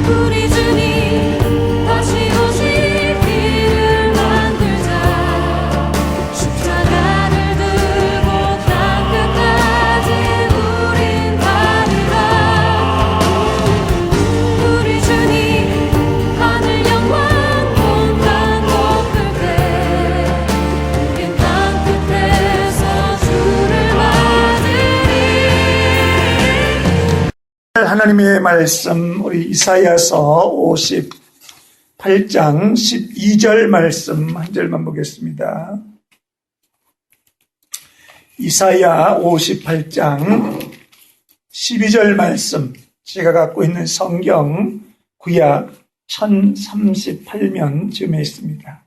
우리 주님 다시 오시기를 만들자. 십자가를 들고 땅 끝까지 우린 가리라. 우리 주님 하늘 영광 온땅 덮을 때 우린 땅 끝에서 주를 맞으리. 하나님의 말씀, 우리 이사야서 58장 12절 말씀 한 절만 보겠습니다. 이사야 58장 12절 말씀, 제가 갖고 있는 성경 구약 1038면쯤에 있습니다.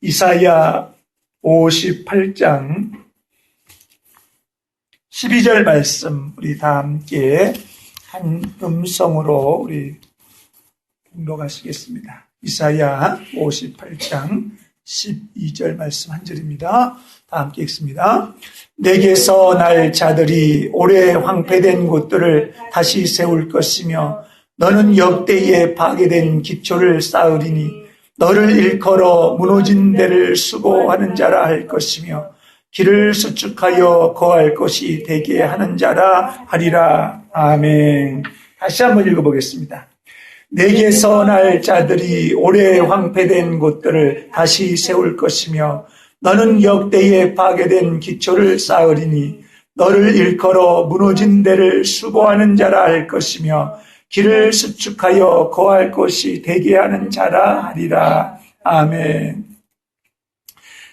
이사야 58장 12절 말씀 우리 다 함께 한 음성으로 우리 봉독하시겠습니다. 이사야 58장 12절 말씀 한 절입니다. 다 함께 읽습니다. 내게서 날 자들이 오래 황폐된 곳들을 다시 세울 것이며 너는 역대에 파괴된 기초를 쌓으리니 너를 일컬어 무너진 데를 수고하는 자라 할 것이며 길을 수축하여 거할 것이 되게 하는 자라 하리라. 아멘. 다시 한번 읽어보겠습니다. 내게서 날 자들이 오래 황폐된 곳들을 다시 세울 것이며 너는 역대에 파괴된 기초를 쌓으리니 너를 일컬어 무너진 데를 수고하는 자라 할 것이며 길을 수축하여 거할 것이 되게 하는 자라 하리라. 아멘.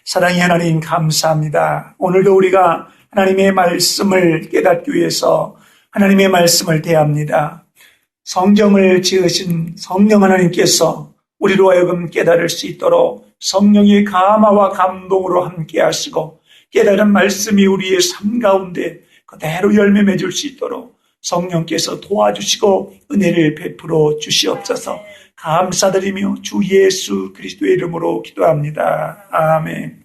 사랑의 하나님 감사합니다. 오늘도 우리가 하나님의 말씀을 깨닫기 위해서 하나님의 말씀을 대합니다. 성경을 지으신 성령 하나님께서 우리로 하여금 깨달을 수 있도록 성령의 감화와 감동으로 함께 하시고 깨달은 말씀이 우리의 삶 가운데 그대로 열매 맺을 수 있도록 성령께서 도와주시고 은혜를 베풀어 주시옵소서. 감사드리며 주 예수 그리스도의 이름으로 기도합니다. 아멘.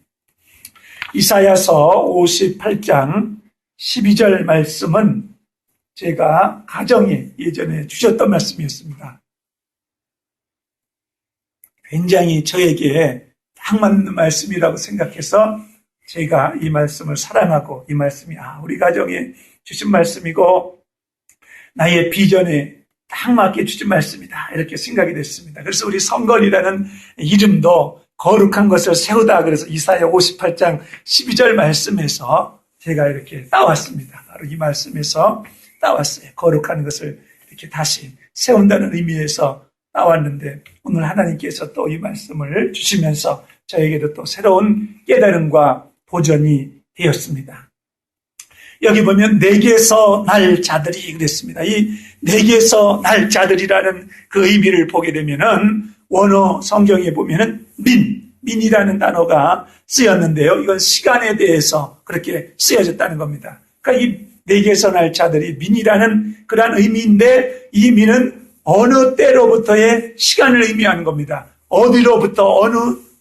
이사야서 58장 12절 말씀은 제가 가정에 예전에 주셨던 말씀이었습니다. 굉장히 저에게 딱 맞는 말씀이라고 생각해서 제가 이 말씀을 사랑하고 이 말씀이 우리 가정에 주신 말씀이고 나의 비전에 딱 맞게 주신 말씀이다 이렇게 생각이 됐습니다. 그래서 우리 성건이라는 이름도 거룩한 것을 세우다 그래서 이사야 58장 12절 말씀에서 제가 이렇게 따왔습니다. 바로 이 말씀에서 따왔어요. 거룩한 것을 이렇게 다시 세운다는 의미에서 따왔는데 오늘 하나님께서 또 이 말씀을 주시면서 저에게도 또 새로운 깨달음과 보전이 되었습니다. 여기 보면 내게서 날 자들이 그랬습니다. 이 내게서 날 자들이라는 그 의미를 보게 되면은 원어 성경에 보면은 민이라는 단어가 쓰였는데요. 이건 시간에 대해서 그렇게 쓰여졌다는 겁니다. 그러니까 이 내게서 날 자들이 민이라는 그러한 의미인데 이 민은 어느 때로부터의 시간을 의미하는 겁니다. 어디로부터 어느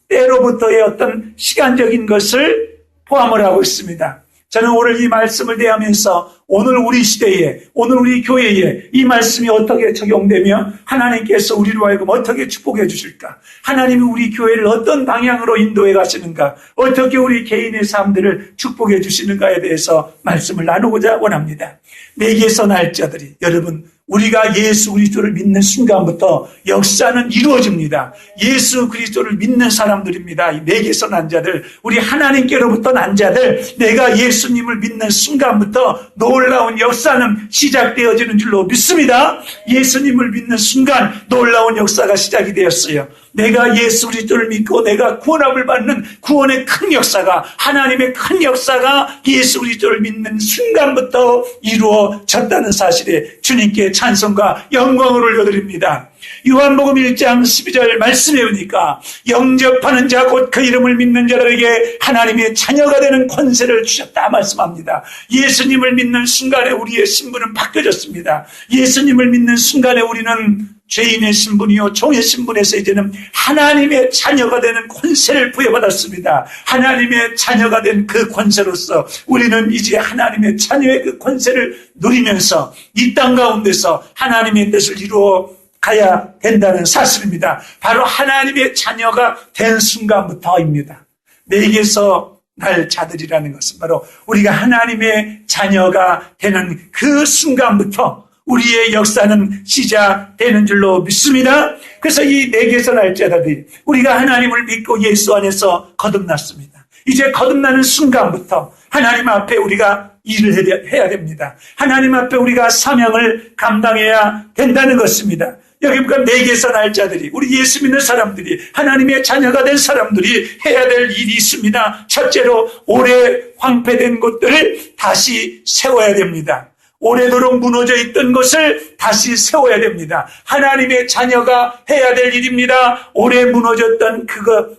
때로부터의 어떤 시간적인 것을 포함을 하고 있습니다. 저는 오늘 이 말씀을 대하면서 오늘 우리 시대에 오늘 우리 교회에 이 말씀이 어떻게 적용되며 하나님께서 우리로 하여금 어떻게 축복해 주실까, 하나님이 우리 교회를 어떤 방향으로 인도해 가시는가, 어떻게 우리 개인의 삶들을 축복해 주시는가에 대해서 말씀을 나누고자 원합니다. 내게서 날 자들이, 여러분 우리가 예수 그리스도를 믿는 순간부터 역사는 이루어집니다. 예수 그리스도를 믿는 사람들입니다. 이 내게서 난 자들, 우리 하나님께로부터 난 자들, 내가 예수님을 믿는 순간부터 놀라운 역사는 시작되어지는 줄로 믿습니다. 예수님을 믿는 순간 놀라운 역사가 시작이 되었어요. 내가 예수 그리스도를 믿고 내가 구원함을 받는 구원의 큰 역사가, 하나님의 큰 역사가 예수 그리스도를 믿는 순간부터 이루어졌다는 사실에 주님께 찬송과 영광을 올려드립니다. 요한복음 1장 12절 말씀에 보니까 영접하는 자 곧 그 이름을 믿는 자들에게 하나님의 자녀가 되는 권세를 주셨다 말씀합니다. 예수님을 믿는 순간에 우리의 신분은 바뀌어졌습니다. 예수님을 믿는 순간에 우리는 죄인의 신분이요 종의 신분에서 이제는 하나님의 자녀가 되는 권세를 부여받았습니다. 하나님의 자녀가 된 그 권세로서 우리는 이제 하나님의 자녀의 그 권세를 누리면서 이 땅 가운데서 하나님의 뜻을 이루어 가야 된다는 사실입니다. 바로 하나님의 자녀가 된 순간부터입니다. 내게서 날 자들이라는 것은 바로 우리가 하나님의 자녀가 되는 그 순간부터 우리의 역사는 시작되는 줄로 믿습니다. 그래서 이 내게서 날 자들이 우리가 하나님을 믿고 예수 안에서 거듭났습니다. 이제 거듭나는 순간부터 하나님 앞에 우리가 일을 해야 됩니다. 하나님 앞에 우리가 사명을 감당해야 된다는 것입니다. 여기 보니까 내게서 날 자들이, 우리 예수 믿는 사람들이, 하나님의 자녀가 된 사람들이 해야 될 일이 있습니다. 첫째로 오래 황폐된 곳들을 다시 세워야 됩니다. 오래도록 무너져 있던 것을 다시 세워야 됩니다. 하나님의 자녀가 해야 될 일입니다. 오래 무너졌던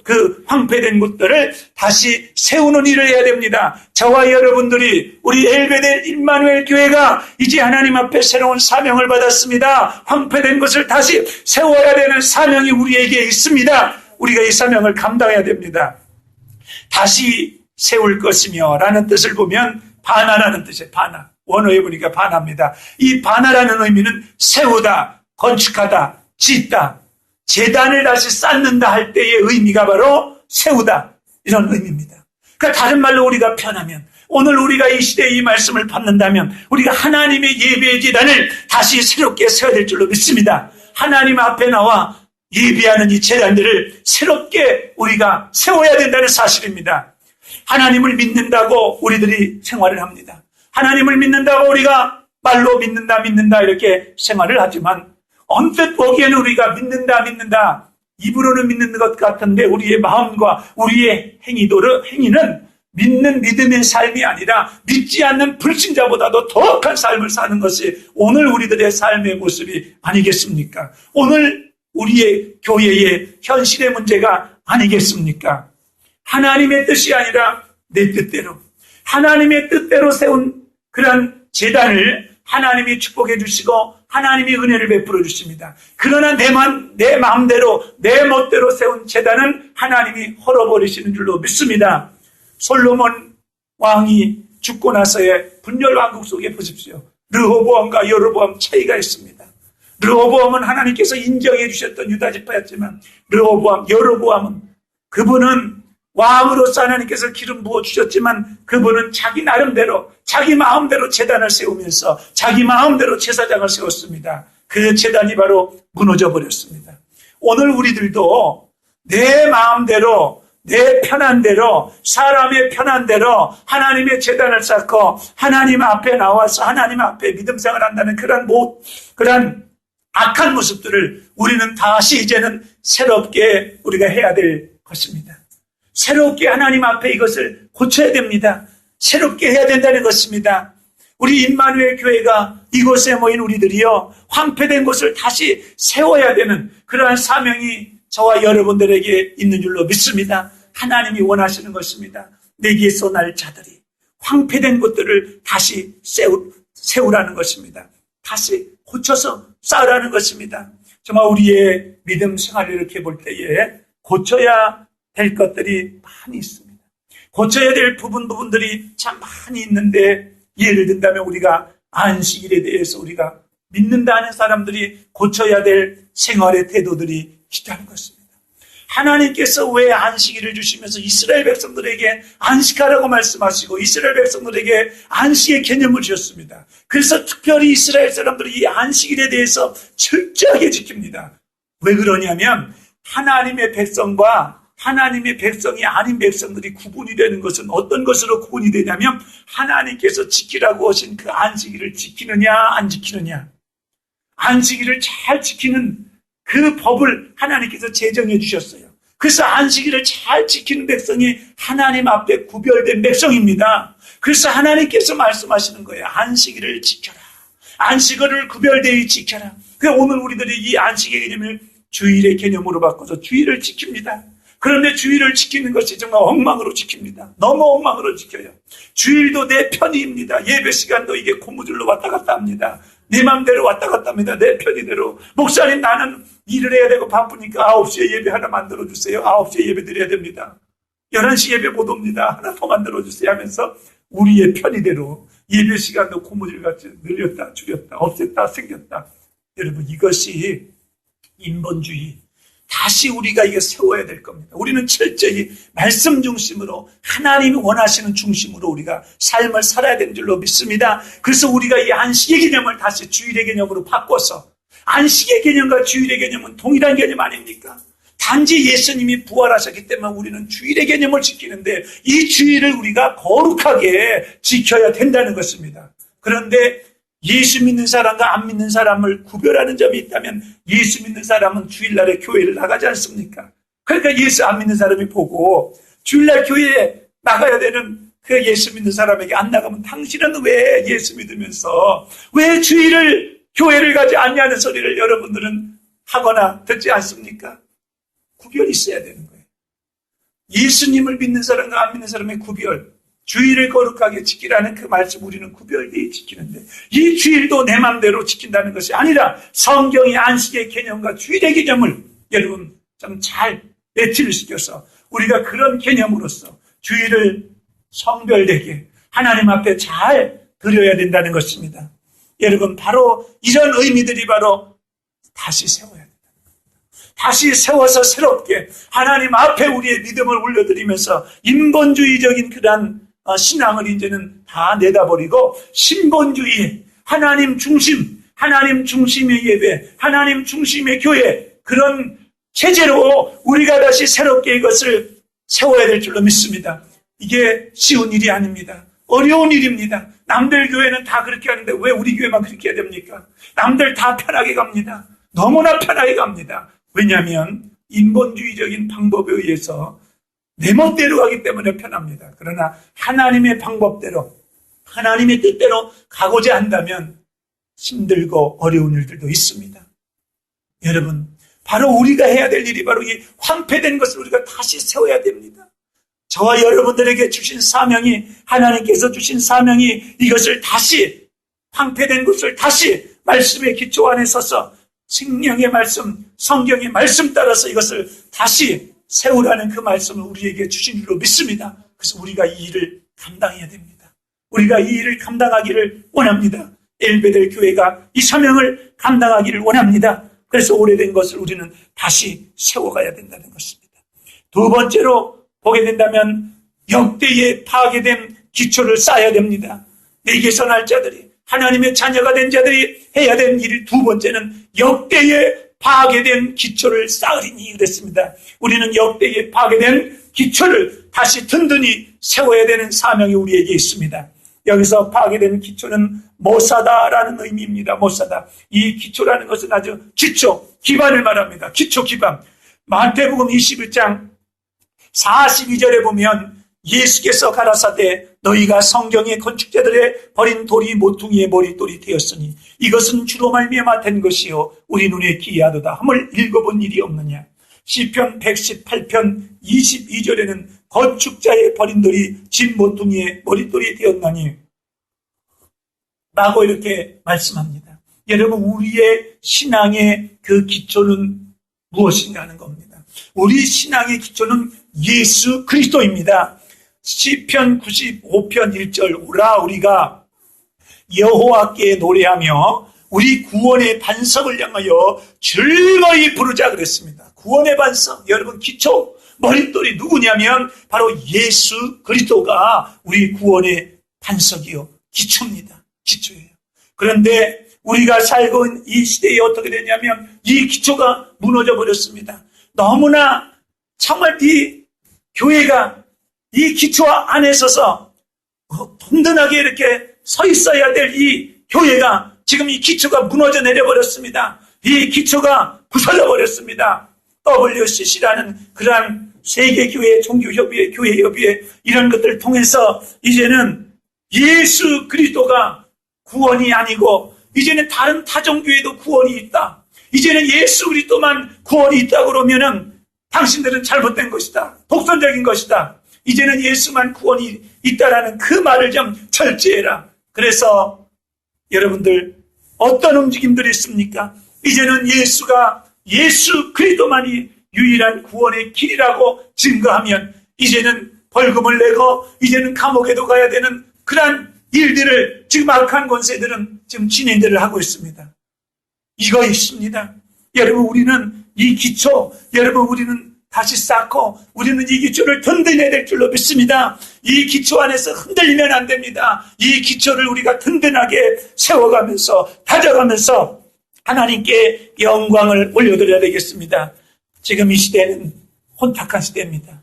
그 황폐된 곳들을 다시 세우는 일을 해야 됩니다. 저와 여러분들이 우리 엘베델 임마누엘 교회가 이제 하나님 앞에 새로운 사명을 받았습니다. 황폐된 것을 다시 세워야 되는 사명이 우리에게 있습니다. 우리가 이 사명을 감당해야 됩니다. 다시 세울 것이며 라는 뜻을 보면 반하라는 뜻이에요. 반하. 원어에 보니까 반합니다. 이 반하라는 의미는 세우다, 건축하다, 짓다, 재단을 다시 쌓는다 할 때의 의미가 바로 세우다, 이런 의미입니다. 그러니까 다른 말로 우리가 편하면, 오늘 우리가 이 시대에 이 말씀을 받는다면 우리가 하나님의 예배의 재단을 다시 새롭게 세워야 될 줄로 믿습니다. 하나님 앞에 나와 예배하는 이 재단들을 새롭게 우리가 세워야 된다는 사실입니다. 하나님을 믿는다고 우리들이 생활을 합니다. 하나님을 믿는다고 우리가 말로 믿는다 이렇게 생활을 하지만 언뜻 보기에는 우리가 믿는다 입으로는 믿는 것 같은데 우리의 마음과 우리의 행위는 믿는 믿음의 삶이 아니라 믿지 않는 불신자보다도 더 큰 삶을 사는 것이 오늘 우리들의 삶의 모습이 아니겠습니까? 오늘 우리의 교회의 현실의 문제가 아니겠습니까? 하나님의 뜻이 아니라 내 뜻대로, 하나님의 뜻대로 세운 그런 재단을 하나님이 축복해 주시고 하나님이 은혜를 베풀어 주십니다. 그러나 내 마음대로 내 멋대로 세운 재단은 하나님이 헐어버리시는 줄로 믿습니다. 솔로몬 왕이 죽고 나서의 분열왕국 속에 보십시오. 르호보암과 여로보암 차이가 있습니다. 르호보암은 하나님께서 인정해 주셨던 유다 지파였지만 여로보암은 그분은 왕으로서 하나님께서 기름 부어 주셨지만 그분은 자기 나름대로 자기 마음대로 제단을 세우면서 자기 마음대로 제사장을 세웠습니다. 그 제단이 바로 무너져 버렸습니다. 오늘 우리들도 내 마음대로 내 편한 대로 사람의 편한 대로 하나님의 제단을 쌓고 하나님 앞에 나와서 하나님 앞에 믿음 생활을 한다는 그런 악한 모습들을 우리는 다시 이제는 새롭게 우리가 해야 될 것입니다. 새롭게 하나님 앞에 이것을 고쳐야 됩니다. 새롭게 해야 된다는 것입니다. 우리 임마누엘 교회가 이곳에 모인 우리들이요, 황폐된 곳을 다시 세워야 되는 그러한 사명이 저와 여러분들에게 있는 줄로 믿습니다. 하나님이 원하시는 것입니다. 내게서 날 자들이 황폐된 곳들을 다시 세우라는 것입니다. 다시 고쳐서 쌓으라는 것입니다. 정말 우리의 믿음 생활을 이렇게 볼 때에 고쳐야 될 것들이 많이 있습니다. 고쳐야 될 부분들이 참 많이 있는데, 예를 든다면 우리가 안식일에 대해서 우리가 믿는다는 사람들이 고쳐야 될 생활의 태도들이 있다는 것입니다. 하나님께서 왜 안식일을 주시면서 이스라엘 백성들에게 안식하라고 말씀하시고 이스라엘 백성들에게 안식의 개념을 주셨습니다. 그래서 특별히 이스라엘 사람들이 이 안식일에 대해서 철저하게 지킵니다. 왜 그러냐면 하나님의 백성과 하나님의 백성이 아닌 백성들이 구분이 되는 것은 어떤 것으로 구분이 되냐면 하나님께서 지키라고 하신 그 안식일을 지키느냐 안 지키느냐, 안식일을 잘 지키는 그 법을 하나님께서 제정해 주셨어요. 그래서 안식일을 잘 지키는 백성이 하나님 앞에 구별된 백성입니다. 그래서 하나님께서 말씀하시는 거예요. 안식일을 지켜라. 안식일을 구별되이 지켜라. 그래서 오늘 우리들이 이 안식의 개념을 주일의 개념으로 바꿔서 주일을 지킵니다. 그런데 주일을 지키는 것이 정말 엉망으로 지킵니다. 너무 엉망으로 지켜요. 주일도 내 편의입니다. 예배 시간도 이게 고무줄로 왔다 갔다 합니다. 내 마음대로 왔다 갔다 합니다. 내 편의대로. 목사님, 나는 일을 해야 되고 바쁘니까 9시에 예배 하나 만들어주세요. 9시에 예배 드려야 됩니다. 11시 예배 못 옵니다. 하나 더 만들어주세요 하면서 우리의 편의대로 예배 시간도 고무줄같이 늘렸다 줄였다 없앴다 생겼다. 여러분, 이것이 인본주의. 다시 우리가 이게 세워야 될 겁니다. 우리는 철저히 말씀 중심으로 하나님이 원하시는 중심으로 우리가 삶을 살아야 되는 줄로 믿습니다. 그래서 우리가 이 안식의 개념을 다시 주일의 개념으로 바꿔서, 안식의 개념과 주일의 개념은 동일한 개념 아닙니까? 단지 예수님이 부활하셨기 때문에 우리는 주일의 개념을 지키는데 이 주일을 우리가 거룩하게 지켜야 된다는 것입니다. 그런데 예수 믿는 사람과 안 믿는 사람을 구별하는 점이 있다면 예수 믿는 사람은 주일날에 교회를 나가지 않습니까? 그러니까 예수 안 믿는 사람이 보고 주일날 교회에 나가야 되는 그 예수 믿는 사람에게 안 나가면 당신은 왜 예수 믿으면서 왜 주일을 교회를 가지 않냐는 소리를 여러분들은 하거나 듣지 않습니까? 구별이 있어야 되는 거예요. 예수님을 믿는 사람과 안 믿는 사람의 구별, 주일을 거룩하게 지키라는 그 말씀 우리는 구별되어 지키는데 이 주일도 내 맘대로 지킨다는 것이 아니라 성경의 안식의 개념과 주일의 개념을 여러분 좀 잘 매치를 시켜서 우리가 그런 개념으로서 주일을 성별되게 하나님 앞에 잘 드려야 된다는 것입니다. 여러분, 바로 이런 의미들이 바로 다시 세워야 된다. 다시 세워서 새롭게 하나님 앞에 우리의 믿음을 올려드리면서 인본주의적인 그런 신앙을 이제는 다 내다버리고 신본주의, 하나님 중심, 하나님 중심의 예배, 하나님 중심의 교회, 그런 체제로 우리가 다시 새롭게 이것을 세워야 될 줄로 믿습니다. 이게 쉬운 일이 아닙니다. 어려운 일입니다. 남들 교회는 다 그렇게 하는데 왜 우리 교회만 그렇게 해야 됩니까? 남들 다 편하게 갑니다. 너무나 편하게 갑니다. 왜냐하면 인본주의적인 방법에 의해서 내 멋대로 가기 때문에 편합니다. 그러나 하나님의 방법대로, 하나님의 뜻대로 가고자 한다면 힘들고 어려운 일들도 있습니다. 여러분, 바로 우리가 해야 될 일이 바로 이 황폐된 것을 우리가 다시 세워야 됩니다. 저와 여러분들에게 주신 사명이, 하나님께서 주신 사명이 이것을 다시, 황폐된 것을 다시 말씀의 기초 안에 서서 생명의 말씀, 성경의 말씀 따라서 이것을 다시 세우라는 그 말씀을 우리에게 주신 줄로 믿습니다. 그래서 우리가 이 일을 감당해야 됩니다. 우리가 이 일을 감당하기를 원합니다. 엘베델 교회가 이 사명을 감당하기를 원합니다. 그래서 오래된 것을 우리는 다시 세워가야 된다는 것입니다. 두 번째로 보게 된다면 역대에 파괴된 기초를 쌓아야 됩니다. 내게 선할 자들이, 하나님의 자녀가 된 자들이 해야 되는 일 두 번째는 역대에 파괴된 기초를 쌓으리니 그랬습니다. 우리는 역대에 파괴된 기초를 다시 든든히 세워야 되는 사명이 우리에게 있습니다. 여기서 파괴된 기초는 모사다라는 의미입니다. 모사다. 이 기초라는 것은 아주 기초, 기반을 말합니다. 기초, 기반. 마태복음 21장 42절에 보면 예수께서 가라사대 너희가 성경의 건축자들의 버린 돌이 모퉁이의 머릿돌이 되었으니 이것은 주로 말미암아 된 것이요 우리 눈에 기이하도다 함을 읽어본 일이 없느냐. 시편 118편 22절에는 건축자의 버린 돌이 진 모퉁이의 머릿돌이 되었나니 라고 이렇게 말씀합니다. 여러분, 우리의 신앙의 그 기초는 무엇인가 하는 겁니다. 우리 신앙의 기초는 예수 그리스도입니다. 시편 95편 1절 오라 우리가 여호와께 노래하며 우리 구원의 반석을 향하여 즐거이 부르자 그랬습니다. 구원의 반석, 여러분 기초, 머릿돌이 누구냐면 바로 예수 그리스도가 우리 구원의 반석이요 기초입니다. 기초예요. 그런데 우리가 살고 있는 이 시대에 어떻게 되냐면 이 기초가 무너져 버렸습니다. 너무나 정말 이 교회가 이 기초 안에 서서 든든하게 이렇게 서 있어야 될 이 교회가 지금 이 기초가 무너져 내려버렸습니다. 이 기초가 부서져 버렸습니다. WCC라는 그러한 세계교회, 종교협의회, 교회협의회 이런 것들을 통해서 이제는 예수 그리스도가 구원이 아니고 이제는 다른 타종교회도 구원이 있다. 이제는 예수 그리스도만 구원이 있다고 그러면은 당신들은 잘못된 것이다. 독선적인 것이다. 이제는 예수만 구원이 있다라는 그 말을 좀 철저해라. 그래서 여러분들 어떤 움직임들이 있습니까? 이제는 예수 그리스도만이 유일한 구원의 길이라고 증거하면 이제는 벌금을 내고 이제는 감옥에도 가야 되는 그러한 일들을 지금 악한 권세들은 지금 진행들을 하고 있습니다. 이거 있습니다. 여러분, 우리는 이 기초, 여러분, 우리는 다시 쌓고 우리는 이 기초를 든든해야 될 줄로 믿습니다. 이 기초 안에서 흔들리면 안 됩니다. 이 기초를 우리가 든든하게 세워가면서 다져가면서 하나님께 영광을 올려드려야 되겠습니다. 지금 이 시대는 혼탁한 시대입니다.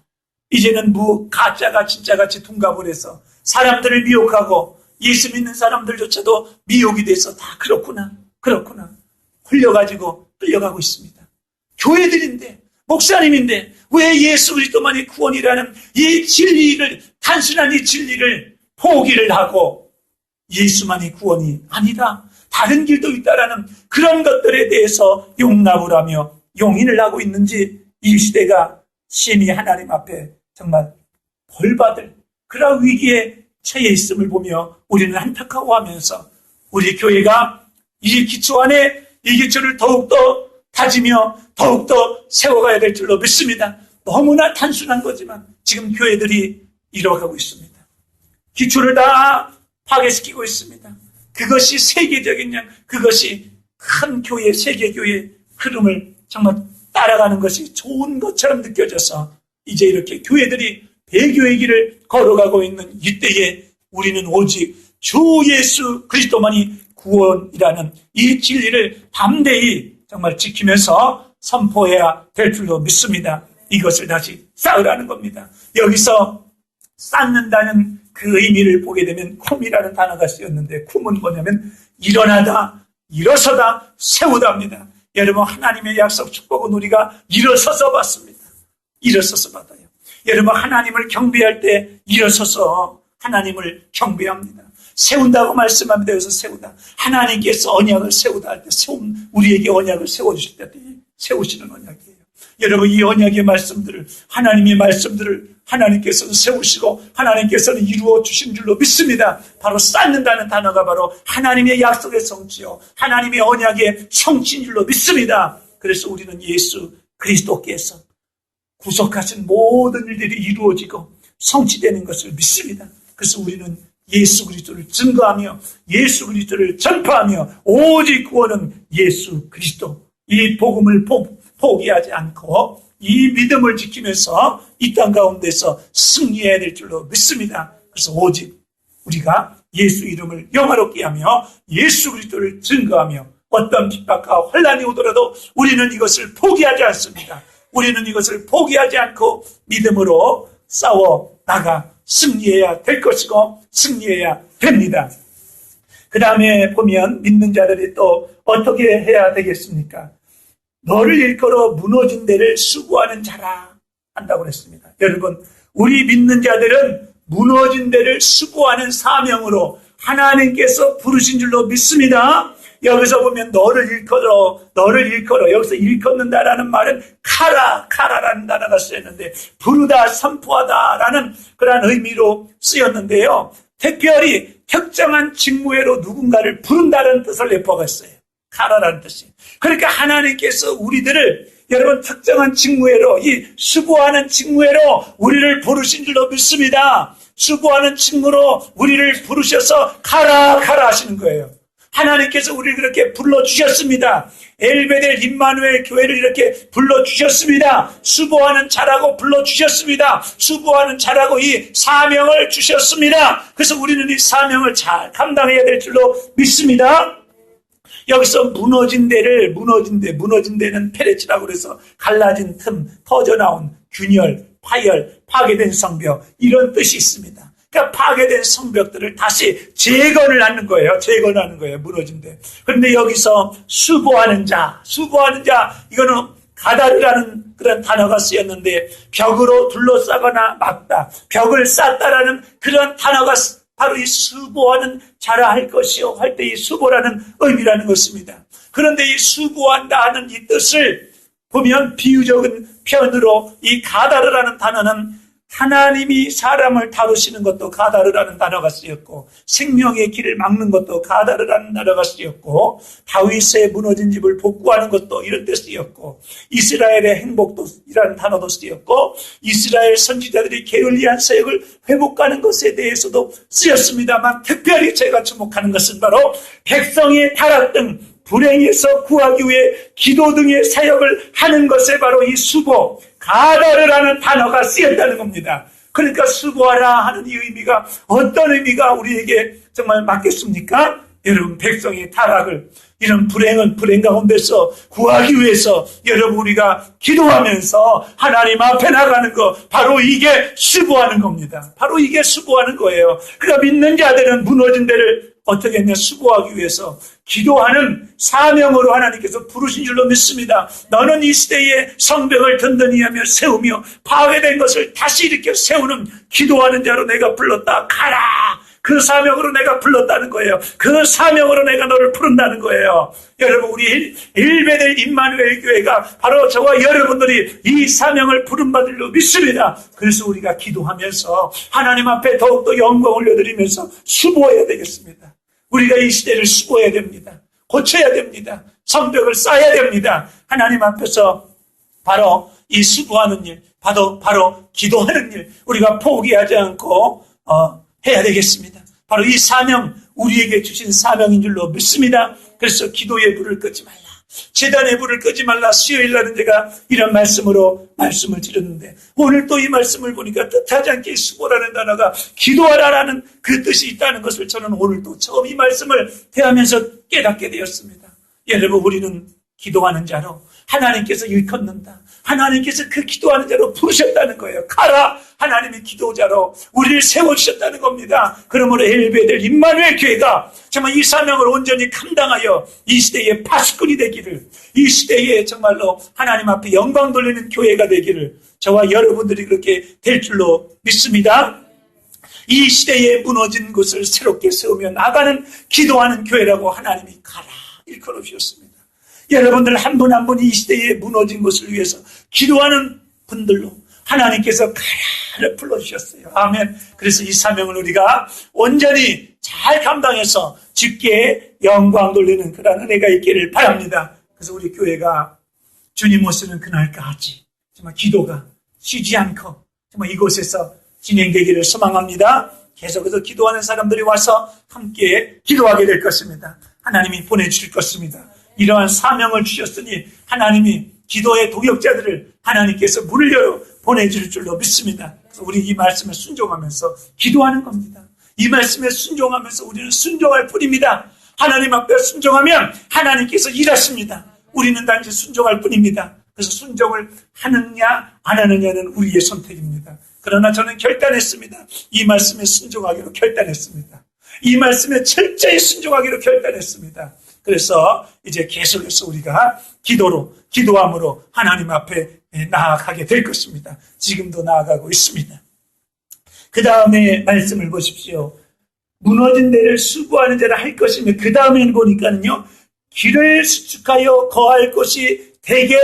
이제는 가짜가 진짜같이 둔갑을 해서 사람들을 미혹하고 예수 믿는 사람들조차도 미혹이 돼서 다 그렇구나 홀려가지고 끌려가고 있습니다. 교회들인데, 목사님인데 왜 예수 그리스도만이 구원이라는 이 진리를, 단순한 이 진리를 포기를 하고 예수만이 구원이 아니다, 다른 길도 있다라는 그런 것들에 대해서 용납을 하며 용인을 하고 있는지, 이 시대가 심히 하나님 앞에 정말 벌받을 그런 위기에 처해 있음을 보며 우리는 안타까워하면서 우리 교회가 이 기초 안에 이 기초를 더욱더 다지며 더욱더 세워가야 될 줄로 믿습니다. 너무나 단순한 거지만 지금 교회들이 잃어가고 있습니다. 기초를 다 파괴시키고 있습니다. 그것이 세계적인 그것이 큰 교회, 세계교회의 흐름을 정말 따라가는 것이 좋은 것처럼 느껴져서 이제 이렇게 교회들이 배교의 길을 걸어가고 있는 이때에 우리는 오직 주 예수 그리스도만이 구원이라는 이 진리를 담대히 정말 지키면서 선포해야 될 줄로 믿습니다. 이것을 다시 쌓으라는 겁니다. 여기서 쌓는다는 그 의미를 보게 되면 쿰이라는 단어가 쓰였는데, 쿰은 뭐냐면 일어나다, 일어서다, 세우다입니다. 여러분, 하나님의 약속 축복은 우리가 일어서서 받습니다. 일어서서 받아요. 여러분, 하나님을 경배할 때 일어서서 하나님을 경배합니다. 세운다고 말씀합니다. 여기서 세우다. 하나님께서 언약을 세우다 할 때, 우리에게 언약을 세워주실 때 세우시는 언약이에요. 여러분, 이 언약의 말씀들을, 하나님의 말씀들을 하나님께서는 세우시고 하나님께서는 이루어 주신 줄로 믿습니다. 바로 쌓는다는 단어가 바로 하나님의 약속의 성취요, 하나님의 언약의 성취인 줄로 믿습니다. 그래서 우리는 예수 그리스도께서 구속하신 모든 일들이 이루어지고 성취되는 것을 믿습니다. 그래서 우리는 예수 그리스도를 증거하며 예수 그리스도를 전파하며 오직 구원은 예수 그리스도, 이 복음을 포기하지 않고 이 믿음을 지키면서 이 땅 가운데서 승리해야 될 줄로 믿습니다. 그래서 오직 우리가 예수 이름을 영화롭게 하며 예수 그리스도를 증거하며 어떤 핍박과 혼란이 오더라도 우리는 이것을 포기하지 않습니다. 우리는 이것을 포기하지 않고 믿음으로 싸워 나가 승리해야 될 것이고 승리해야 됩니다. 그 다음에 보면 믿는 자들이 또 어떻게 해야 되겠습니까? 너를 일컬어 무너진 데를 수고하는 자라 한다고 그랬습니다. 여러분, 우리 믿는 자들은 무너진 데를 수고하는 사명으로 하나님께서 부르신 줄로 믿습니다. 여기서 보면 너를 일컬어, 여기서 일컫는다라는 말은 카라라는 단어가 쓰였는데, 부르다, 선포하다라는 그런 의미로 쓰였는데요. 특별히 특정한 직무회로 누군가를 부른다는 뜻을 내포하고 있어요. 카라라는 뜻이. 그러니까 하나님께서 우리들을, 여러분, 특정한 직무회로, 이 수고하는 직무회로 우리를 부르신 줄로 믿습니다. 수고하는 직무로 우리를 부르셔서 카라 하시는 거예요. 하나님께서 우리를 그렇게 불러주셨습니다. 엘베델 임마누엘 교회를 이렇게 불러주셨습니다. 수고하는 자라고 불러주셨습니다. 수고하는 자라고 이 사명을 주셨습니다. 그래서 우리는 이 사명을 잘 감당해야 될 줄로 믿습니다. 여기서 무너진 데는 페레치라고 그래서 갈라진 틈, 터져나온 균열, 파열, 파괴된 성벽, 이런 뜻이 있습니다. 그러니까 파괴된 성벽들을 다시 재건하는 거예요. 무너진 데. 그런데 여기서 수고하는 자, 이거는 가다르라는 그런 단어가 쓰였는데, 벽으로 둘러싸거나 막다, 벽을 쌓다라는 그런 단어가 바로 이 수고하는 자라 할 것이요 할 때 이 수고라는 의미라는 것입니다. 그런데 이 수고한다 하는 이 뜻을 보면 비유적인 표현으로 이 가다르라는 단어는 하나님이 사람을 다루시는 것도 가다르라는 단어가 쓰였고, 생명의 길을 막는 것도 가다르라는 단어가 쓰였고, 다윗의 무너진 집을 복구하는 것도 이런 데 쓰였고, 이스라엘의 행복도 이라는 단어도 쓰였고, 이스라엘 선지자들이 게을리한 사역을 회복하는 것에 대해서도 쓰였습니다만, 특별히 제가 주목하는 것은 바로 백성의 타락 등 불행에서 구하기 위해 기도 등의 사역을 하는 것에 바로 이 수고, 가다르라는 단어가 쓰였다는 겁니다. 그러니까 수고하라 하는 이 의미가 어떤 의미가 우리에게 정말 맞겠습니까? 여러분, 백성의 타락을, 이런 불행은 불행 가운데서 구하기 위해서 여러분 우리가 기도하면서 하나님 앞에 나가는 거, 바로 이게 수고하는 겁니다. 바로 이게 수고하는 거예요. 그러니까 믿는 자들은 무너진 데를 어떻게 했냐, 수고하기 위해서 기도하는 사명으로 하나님께서 부르신 줄로 믿습니다. 너는 이 시대에 성벽을 든든히 하며 세우며 파괴된 것을 다시 일으켜 세우는 기도하는 자로 내가 불렀다. 가라! 그 사명으로 내가 불렀다는 거예요. 그 사명으로 내가 너를 부른다는 거예요. 여러분, 우리 일베델 임마누엘 교회가 바로 저와 여러분들이 이 사명을 부름받을 줄 믿습니다. 그래서 우리가 기도하면서 하나님 앞에 더욱더 영광 올려드리면서 수고해야 되겠습니다. 우리가 이 시대를 수고해야 됩니다. 고쳐야 됩니다. 성벽을 쌓아야 됩니다. 하나님 앞에서 바로 이 수고하는 일, 바로 기도하는 일, 우리가 포기하지 않고 해야 되겠습니다. 바로 이 사명, 우리에게 주신 사명인 줄로 믿습니다. 그래서 기도의 불을 끄지 말라, 제단의 불을 끄지 말라. 수요일 날은 제가 이런 말씀으로 말씀을 드렸는데, 오늘 또 이 말씀을 보니까 뜻하지 않게 수고라는 단어가 기도하라라는 그 뜻이 있다는 것을 저는 오늘 또 처음 이 말씀을 대하면서 깨닫게 되었습니다. 여러분, 우리는 기도하는 자로 하나님께서 일컫는다. 하나님께서 그 기도하는 자로 부르셨다는 거예요. 가라! 하나님이 기도자로 우리를 세워주셨다는 겁니다. 그러므로 엘베델 임마누엘 교회가 정말 이 사명을 온전히 감당하여 이 시대의 파수꾼이 되기를, 이 시대에 정말로 하나님 앞에 영광 돌리는 교회가 되기를 저와 여러분들이 그렇게 될 줄로 믿습니다. 이 시대에 무너진 것을 새롭게 세우며 나가는 기도하는 교회라고 하나님이 가라 일컬어 주셨습니다. 여러분들 한 분 한 분이 이 시대에 무너진 것을 위해서 기도하는 분들로 하나님께서 가라를 불러주셨어요. 아멘. 그래서 이 사명을 우리가 온전히 잘 감당해서 주께 영광 돌리는 그런 은혜가 있기를 바랍니다. 그래서 우리 교회가 주님 오시는 그날까지 정말 기도가 쉬지 않고 정말 이곳에서 진행되기를 소망합니다. 계속해서 기도하는 사람들이 와서 함께 기도하게 될 것입니다. 하나님이 보내주실 것입니다. 이러한 사명을 주셨으니 하나님이 기도의 동역자들을 하나님께서 문을 열어 보내줄 줄로 믿습니다. 그래서 우리 이 말씀에 순종하면서 기도하는 겁니다. 이 말씀에 순종하면서 우리는 순종할 뿐입니다. 하나님 앞에 순종하면 하나님께서 일하십니다. 우리는 단지 순종할 뿐입니다. 그래서 순종을 하느냐 안 하느냐는 우리의 선택입니다. 그러나 저는 결단했습니다. 이 말씀에 순종하기로 결단했습니다. 이 말씀에 철저히 순종하기로 결단했습니다. 그래서 이제 계속해서 우리가 기도함으로 하나님 앞에 나아가게 될 것입니다. 지금도 나아가고 있습니다. 그 다음에 말씀을 보십시오. 무너진 데를 수고하는 자를 할 것이며, 그 다음에는 보니까는요, 길을 수축하여 거할 곳이 되게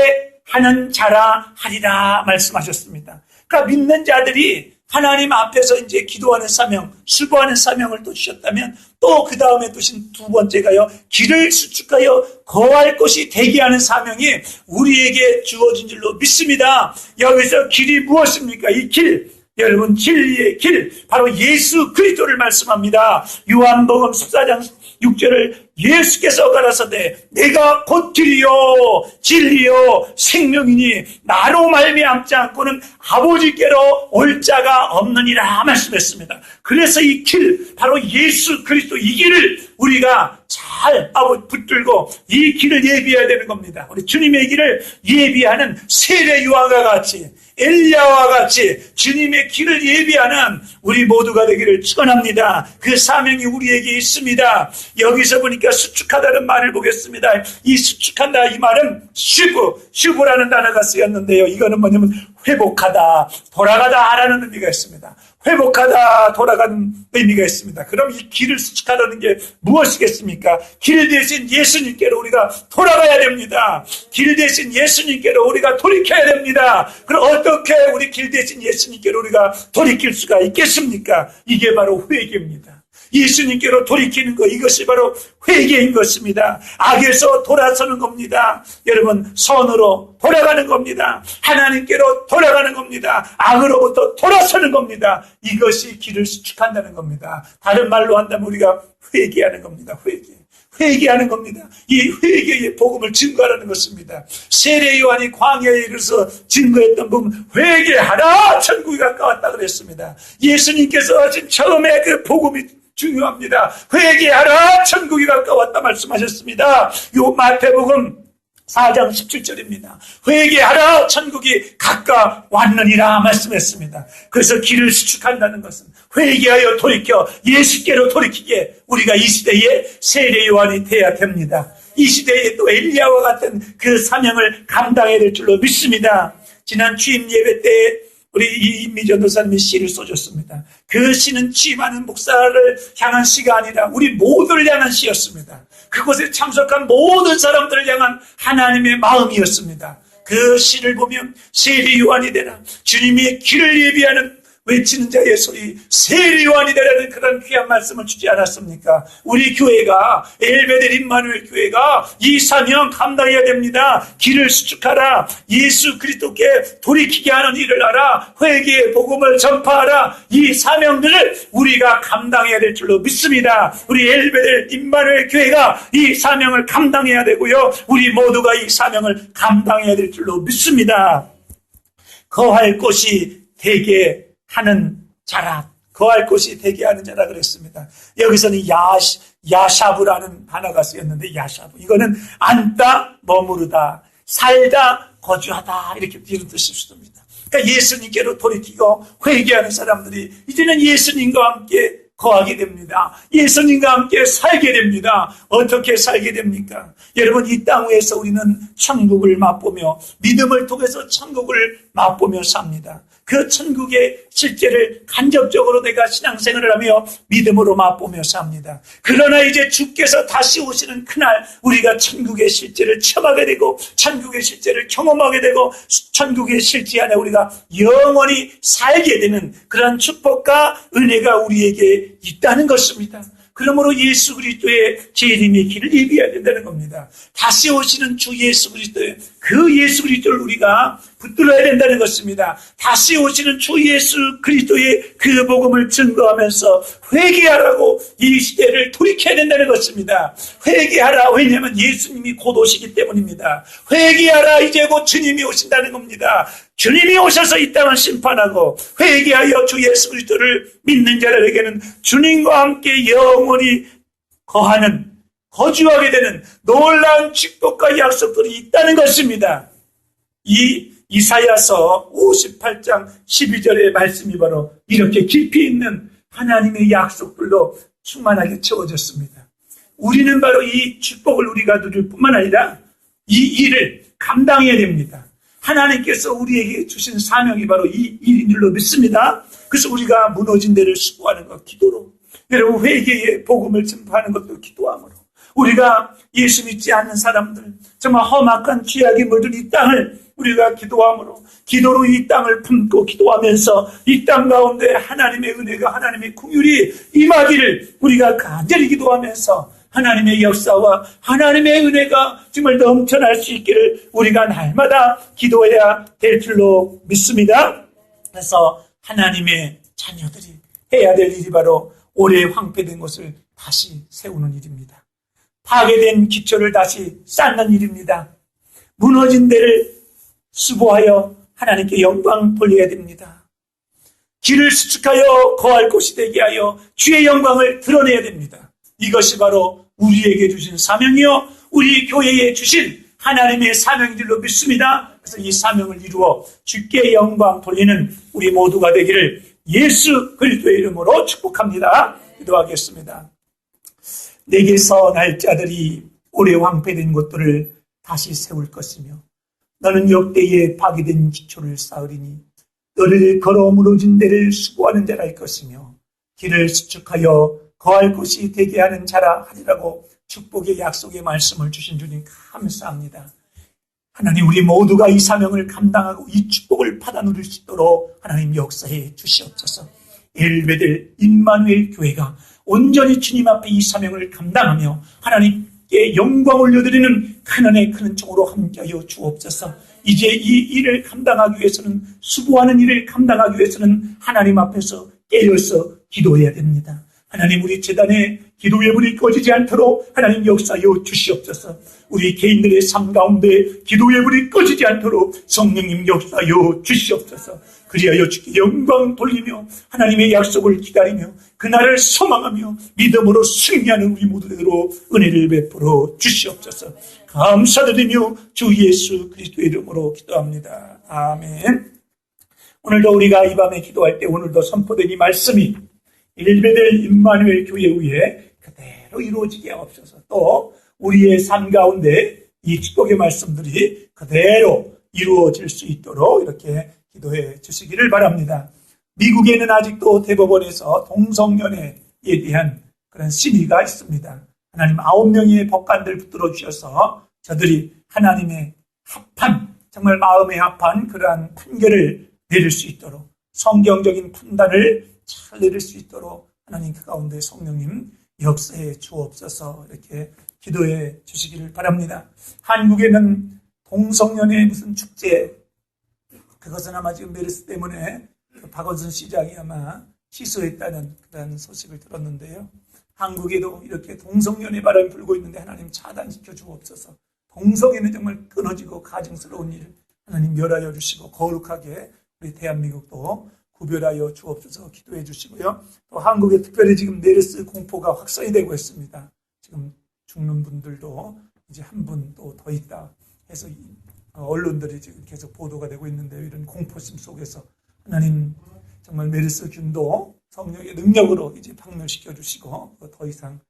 하는 자라 하리라 말씀하셨습니다. 그러니까 믿는 자들이 하나님 앞에서 이제 기도하는 사명, 수고하는 사명을 또 주셨다면, 또 그 다음에 두신 두 번째가요, 길을 수축하여 거할 곳이 되게 하는 사명이 우리에게 주어진 줄로 믿습니다. 여기서 길이 무엇입니까? 이 길, 여러분, 진리의 길, 바로 예수 그리스도를 말씀합니다. 요한복음 14장 6절을 예수께서 가라사대 내가 곧 길이요 진리요 생명이니 나로 말미암지 않고는 아버지께로 올 자가 없느니라 말씀했습니다. 그래서 이 길, 바로 예수 그리스도, 이 길을 우리가 잘 붙들고 이 길을 예비해야 되는 겁니다. 우리 주님의 길을 예비하는 세례 요한과 같이, 엘리야와 같이 주님의 길을 예비하는 우리 모두가 되기를 축원합니다. 그 사명이 우리에게 있습니다. 여기서 보니까 우리가 수축하다는 말을 보겠습니다. 이 수축한다, 이 말은 슈브라는 단어가 쓰였는데요. 이거는 뭐냐면 회복하다, 돌아가다 라는 의미가 있습니다. 회복하다, 돌아가는 의미가 있습니다. 그럼 이 길을 수축하라는 게 무엇이겠습니까? 길 대신 예수님께로 우리가 돌아가야 됩니다. 길 대신 예수님께로 우리가 돌이켜야 됩니다. 그럼 어떻게 우리 길 대신 예수님께로 우리가 돌이킬 수가 있겠습니까? 이게 바로 회개입니다. 예수님께로 돌이키는 것, 이것이 바로 회개인 것입니다. 악에서 돌아서는 겁니다. 여러분, 선으로 돌아가는 겁니다. 하나님께로 돌아가는 겁니다. 악으로부터 돌아서는 겁니다. 이것이 길을 수축한다는 겁니다. 다른 말로 한다면 우리가 회개하는 겁니다. 회개하는 겁니다. 이 회개의 복음을 증거하라는 것입니다. 세례 요한이 광야에 이르러서 증거했던 복음, 회개하라, 천국이 가까웠다 그랬습니다. 예수님께서 하신 처음에 그 복음이 중요합니다. 회개하라, 천국이 가까웠다 말씀하셨습니다. 요 마태복음 4장 17절입니다. 회개하라, 천국이 가까웠느니라 말씀했습니다. 그래서 길을 수축한다는 것은 회개하여 돌이켜 예수께로 돌이키게 우리가 이 시대에 세례 요한이 돼야 됩니다. 이 시대에 또 엘리야와 같은 그 사명을 감당해야 될 줄로 믿습니다. 지난 주임 예배 때 우리 이인미 전도사님이 시를 써줬습니다. 그 시는 취임하는 목사를 향한 시가 아니라 우리 모두를 향한 시였습니다. 그곳에 참석한 모든 사람들을 향한 하나님의 마음이었습니다. 그 시를 보면 세례 요한이 되라, 주님이 길을 예비하는 외치는 자의 소리, 세례 요한이 되라는 그런 귀한 말씀을 주지 않았습니까? 우리 교회가, 엘베델 임마누엘 교회가 이 사명 감당해야 됩니다. 길을 수축하라, 예수 그리스도께 돌이키게 하는 일을 하라, 회개의 복음을 전파하라, 이 사명들을 우리가 감당해야 될 줄로 믿습니다. 우리 엘베델 임마누엘 교회가 이 사명을 감당해야 되고요, 우리 모두가 이 사명을 감당해야 될 줄로 믿습니다. 거할 곳이 되게 하는 자라, 거할 곳이 되게 하는 자라 그랬습니다. 여기서는 야샤브라는 단어가 쓰였는데, 야샤브, 이거는 앉다, 머무르다, 살다, 거주하다, 이렇게 이런 뜻일 수 있습니다. 그러니까 예수님께로 돌이키고 회개하는 사람들이 이제는 예수님과 함께 거하게 됩니다. 예수님과 함께 살게 됩니다. 어떻게 살게 됩니까? 여러분, 이 땅 위에서 우리는 천국을 맛보며 믿음을 통해서 천국을 맛보며 삽니다. 그 천국의 실제를 간접적으로 내가 신앙생활을 하며 믿음으로 맛보며 삽니다. 그러나 이제 주께서 다시 오시는 그날 우리가 천국의 실제를 체험하게 되고 천국의 실제를 경험하게 되고 천국의 실제 안에 우리가 영원히 살게 되는 그런 축복과 은혜가 우리에게 있다는 것입니다. 그러므로 예수 그리스도의 재림의 길을 예비해야 된다는 겁니다. 다시 오시는 주 예수 그리스도의 그 예수 그리스도를 우리가 붙들어야 된다는 것입니다. 다시 오시는 주 예수 그리스도의 그 복음을 증거하면서 회개하라고 이 시대를 돌이켜야 된다는 것입니다. 회개하라. 왜냐하면 예수님이 곧 오시기 때문입니다. 회개하라. 이제 곧 주님이 오신다는 겁니다. 주님이 오셔서 이 땅을 심판하고 회개하여 주 예수 그리스도를 믿는 자들에게는 주님과 함께 영원히 거주하게 되는 놀라운 축복과 약속들이 있다는 것입니다. 이 이사야서 58장 12절의 말씀이 바로 이렇게 깊이 있는 하나님의 약속들로 충만하게 채워졌습니다. 우리는 바로 이 축복을 우리가 누릴 뿐만 아니라 이 일을 감당해야 됩니다. 하나님께서 우리에게 주신 사명이 바로 이 일인 줄로 믿습니다. 그래서 우리가 무너진 데를 수고하는 것, 기도로, 여러분 회개의 복음을 전파하는 것도 기도함으로, 우리가 예수 믿지 않는 사람들, 정말 험악한 죄악에 물든 이 땅을 우리가 기도함으로, 기도로 이 땅을 품고 기도하면서 이 땅 가운데 하나님의 은혜가, 하나님의 긍휼이 임하기를 우리가 간절히 기도하면서 하나님의 역사와 하나님의 은혜가 정말 넘쳐날 수 있기를 우리가 날마다 기도해야 될 줄로 믿습니다. 그래서 하나님의 자녀들이 해야 될 일이 바로 오래 황폐된 것을 다시 세우는 일입니다. 파괴된 기초를 다시 쌓는 일입니다. 무너진 데를 수보하여 하나님께 영광 돌려야 됩니다. 길을 수축하여 거할 곳이 되게 하여 주의 영광을 드러내야 됩니다. 이것이 바로 우리에게 주신 사명이요, 우리 교회에 주신 하나님의 사명인 줄로 믿습니다. 그래서 이 사명을 이루어 주께 영광 돌리는 우리 모두가 되기를 예수 그리스도의 이름으로 축복합니다. 기도하겠습니다. 내게 선할 자들이 오래 황폐된 곳들을 다시 세울 것이며 너는 역대에 파괴된 기초를 쌓으리니 너를 걸어 무너진 데를 수고하는 자랄 것이며 길을 수축하여 거할 곳이 되게 하는 자라 하리라고 축복의 약속의 말씀을 주신 주님 감사합니다. 하나님, 우리 모두가 이 사명을 감당하고 이 축복을 받아 누릴 수 있도록 하나님 역사해 주시옵소서. 엘베델 임마누엘 교회가 온전히 주님 앞에 이 사명을 감당하며 하나님께 영광 올려드리는 가난의 큰 종으로 함께하여 주옵소서. 이제 이 일을 감당하기 위해서는, 수고하는 일을 감당하기 위해서는 하나님 앞에서 깨어서 기도해야 됩니다. 하나님, 우리 재단의 기도의 불이 꺼지지 않도록 하나님 역사하여 주시옵소서. 우리 개인들의 삶 가운데 기도의 불이 꺼지지 않도록 성령님 역사하여 주시옵소서. 그리하여 주께 영광 돌리며 하나님의 약속을 기다리며 그날을 소망하며 믿음으로 승리하는 우리 모두대로 은혜를 베풀어 주시옵소서. 감사드리며 주 예수 그리스도의 이름으로 기도합니다. 아멘. 오늘도 우리가 이 밤에 기도할 때 오늘도 선포된 이 말씀이 엘베델 임마누엘 교회 위에 그대로 이루어지게 하옵소서. 또 우리의 삶 가운데 이 축복의 말씀들이 그대로 이루어질 수 있도록 이렇게 기도해 주시기를 바랍니다. 미국에는 아직도 대법원에서 동성연애에 대한 그런 심의가 있습니다. 하나님 9명의 법관들 붙들어 주셔서 저들이 하나님의 합한, 정말 마음에 합한 그러한 판결을 내릴 수 있도록, 성경적인 판단을 잘 내릴 수 있도록 하나님 그 가운데 성령님 역사해 주옵소서. 이렇게 기도해 주시기를 바랍니다. 한국에는 동성연애 무슨 축제, 그것은 아마 지금 메르스 때문에 박원순 시장이 아마 취소했다는 그런 소식을 들었는데요. 한국에도 이렇게 동성연애 바람이 불고 있는데 하나님 차단시켜 주옵소서. 동성애는 정말 끊어지고 가증스러운 일 하나님 멸하여 주시고 거룩하게 우리 대한민국도 구별하여 주옵소서. 기도해 주시고요. 또 한국에 특별히 지금 메르스 공포가 확산이 되고 있습니다. 지금 죽는 분들도 이제 한 분 또 더 있다 해서 언론들이 지금 계속 보도가 되고 있는데요. 이런 공포심 속에서 하나님 정말 메르스균도 성령의 능력으로 이제 박멸시켜 주시고 더 이상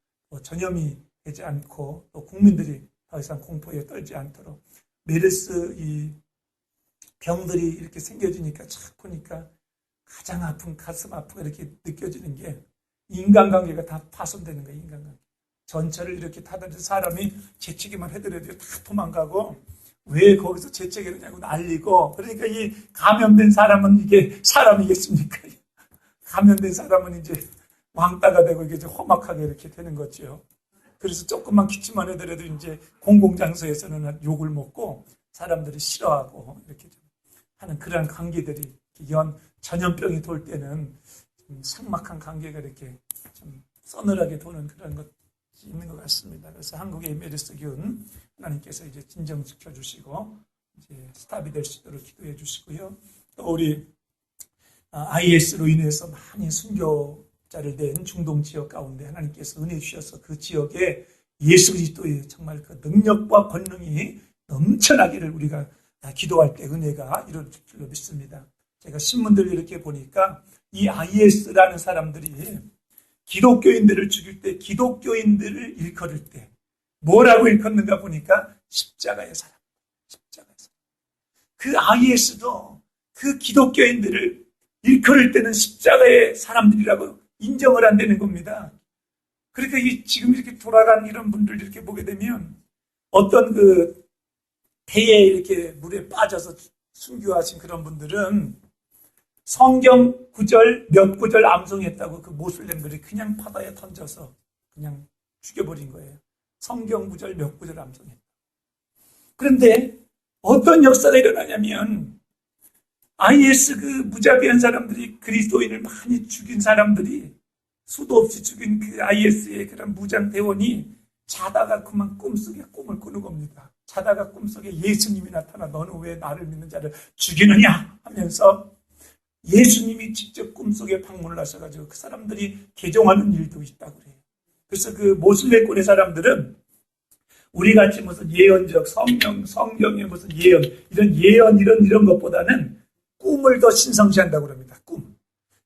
전염이 되지 않고 또 국민들이 더 이상 공포에 떨지 않도록, 메르스 이 병들이 이렇게 생겨지니까 착 보니까 가장 아픈, 가슴 아프게 이렇게 느껴지는 게 인간관계가 다 파손되는 거예요. 인간관계. 전철을 이렇게 타던 사람이 재채기만 해더라도 다 도망가고, 왜 거기서 재채기를 하냐고 난리고. 그러니까 이 감염된 사람은 이게 사람이겠습니까? 감염된 사람은 이제 왕따가 되고 이게 이제 험악하게 이렇게 되는 거죠. 그래서 조금만 기침만 해더라도 이제 공공장소에서는 욕을 먹고 사람들이 싫어하고 이렇게 하는 그런 관계들이, 전염병이 돌 때는 좀 삭막한 관계가 이렇게 좀 서늘하게 도는 그런 것이 있는 것 같습니다. 그래서 한국의 메르스균 하나님께서 이제 진정시켜 주시고 이제 스탑이 될 수 있도록 기도해 주시고요. 또 우리 IS로 인해서 많이 순교자를 낸 중동 지역 가운데 하나님께서 은혜 주셔서 그 지역에 예수 그리스도의 정말 그 능력과 권능이 넘쳐나기를 우리가 기도할 때 은혜가 이루어질 줄로 믿습니다. 제가 신문들 이렇게 보니까 이 IS라는 사람들이 기독교인들을 죽일 때, 기독교인들을 일컬을 때 뭐라고 일컫는가 보니까 십자가의 사람, 십자가의 사람. 그 IS도 그 기독교인들을 일컬을 때는 십자가의 사람들이라고 인정을 안 되는 겁니다. 그러니까 지금 이렇게 돌아간 이런 분들 이렇게 보게 되면 어떤 그 배에 이렇게 물에 빠져서 순교하신 그런 분들은 성경 구절 몇 구절 암송했다고 그 모슬렘들이 그냥 바다에 던져서 그냥 죽여버린 거예요. 성경 구절 몇 구절 암송했다. 그런데 어떤 역사가 일어나냐면 IS 그 무자비한 사람들이, 그리스도인을 많이 죽인 사람들이, 수도 없이 죽인 그 IS의 그런 무장 대원이 자다가 그만 꿈속에 꿈을 꾸는 겁니다. 자다가 꿈속에 예수님이 나타나 너는 왜 나를 믿는 자를 죽이느냐 하면서 예수님이 직접 꿈속에 방문을 하셔가지고 그 사람들이 개종하는 일도 있다고 그래요. 그래서 그 모슬렘권의 사람들은 우리같이 무슨 예언적 성경의 무슨 예언, 이런 것보다는 꿈을 더 신성시한다고 합니다.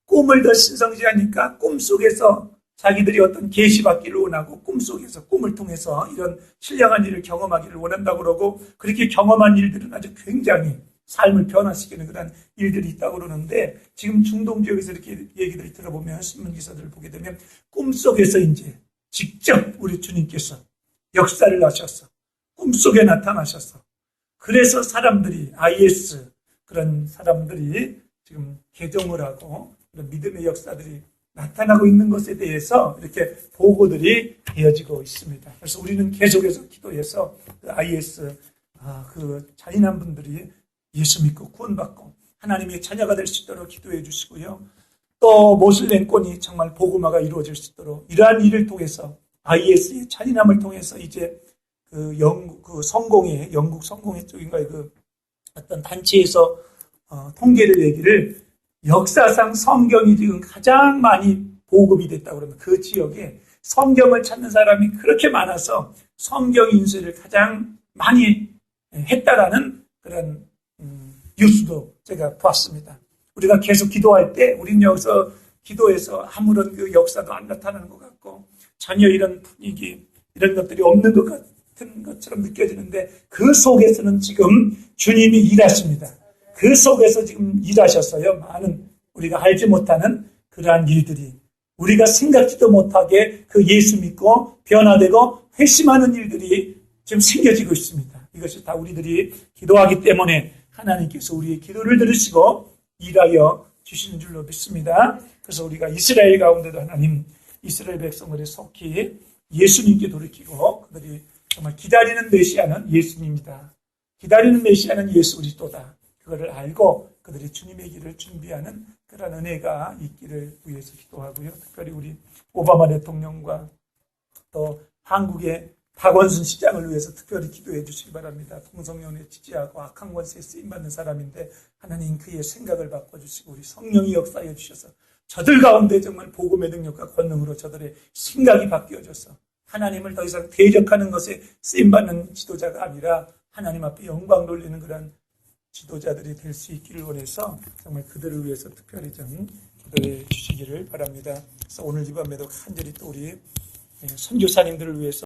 꿈을 더 신성시하니까 꿈속에서 자기들이 어떤 계시받기를 원하고 꿈속에서 꿈을 통해서 이런 신령한 일을 경험하기를 원한다고 그러고 그렇게 경험한 일들은 아주 굉장히 삶을 변화시키는 그런 일들이 있다고 그러는데 지금 중동 지역에서 이렇게 얘기들이 들어보면 신문기사들을 보게 되면 꿈속에서 이제 직접 우리 주님께서 역사를 하셔서 꿈속에 나타나셔서 그래서 사람들이 IS 그런 사람들이 지금 개종을 하고 그런 믿음의 역사들이 나타나고 있는 것에 대해서 이렇게 보고들이 이어지고 있습니다. 그래서 우리는 계속해서 기도해서 그 IS 그 잔인한 분들이 예수 믿고 구원받고 하나님의 자녀가 될 수 있도록 기도해 주시고요. 또 모슬렘권이 정말 복음화가 이루어질 수 있도록 이러한 일을 통해서 IS의 잔인함을 통해서 이제 그 영국 성공회 쪽인가요? 그 어떤 단체에서 통계를 얘기를 역사상 성경이 지금 가장 많이 보급이 됐다고 그러면 그 지역에 성경을 찾는 사람이 그렇게 많아서 성경 인쇄를 가장 많이 했다라는 그런 뉴스도 제가 봤습니다. 우리가 계속 기도할 때 우리는 여기서 기도해서 아무런 그 역사도 안 나타나는 것 같고 전혀 이런 분위기 이런 것들이 없는 것 같은 것처럼 느껴지는데 그 속에서는 지금 주님이 일하십니다. 그 속에서 지금 일하셨어요. 많은 우리가 알지 못하는 그러한 일들이 우리가 생각지도 못하게 그 예수 믿고 변화되고 회심하는 일들이 지금 생겨지고 있습니다. 이것이 다 우리들이 기도하기 때문에 하나님께서 우리의 기도를 들으시고 일하여 주시는 줄로 믿습니다. 그래서 우리가 이스라엘 가운데도 하나님 이스라엘 백성들이 속히 예수님께 돌이키고 그들이 정말 기다리는 메시아는 예수님이다. 기다리는 메시아는 예수 그리스도다. 그거를 알고 그들이 주님의 길을 준비하는 그런 은혜가 있기를 위해서 기도하고요. 특별히 우리 오바마 대통령과 또 한국의 박원순 시장을 위해서 특별히 기도해 주시기 바랍니다. 동성연애 지지하고 악한 권세에 쓰임받는 사람인데 하나님 그의 생각을 바꿔주시고 우리 성령이 역사해 주셔서 저들 가운데 정말 복음의 능력과 권능으로 저들의 생각이 바뀌어져서 하나님을 더 이상 대적하는 것에 쓰임받는 지도자가 아니라 하나님 앞에 영광 돌리는 그런 지도자들이 될 수 있기를 원해서 정말 그들을 위해서 특별히 좀 기도해 주시기를 바랍니다. 그래서 오늘 이 밤에도 간절히 또 우리 선교사님들을 위해서